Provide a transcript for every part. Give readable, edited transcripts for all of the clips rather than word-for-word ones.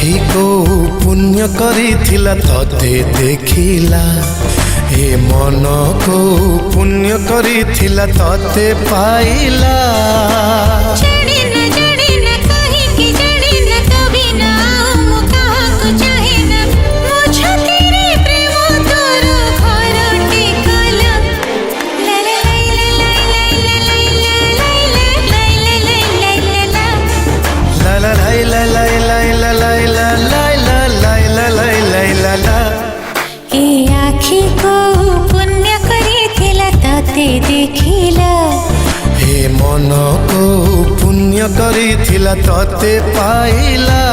आखि को पुण्य करिथिला तते देखिला ए मन को पुण्य करिथिला तते पाइला आखि को पुण्य करिथिला तते देखिला हे मन को पुण्य करिथिला तते पाइला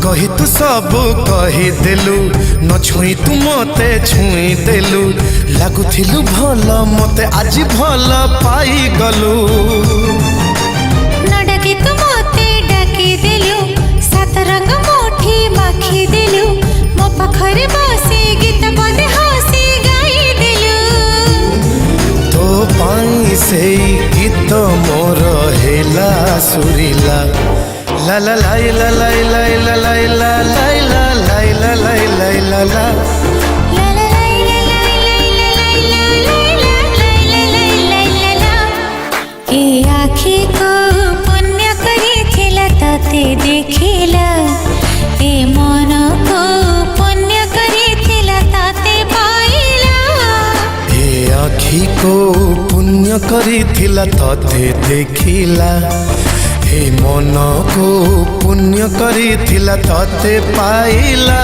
कही तू सब कही देलु न छुई तू मते छुई देलु लागुथिलु भल मते आज भल पाई गलु न डाके तू मते डाकी देलु सात रंग मोठी माखी देलु मो पाखरे बसी गीत पदे हसी गाई देलु तो पाई से गीत मोर हेला सुरिला ला ला ला ला ला ला ला ला ला ला ला ला ला ला ला आखि को पुण्य करिथिला तते देखिला ए मन को पुण्य करिथिला तते पाइला ए आखि को पुण्य करिथिला तते देखिला ए मन को पुण्य करिथिला तते पाइला।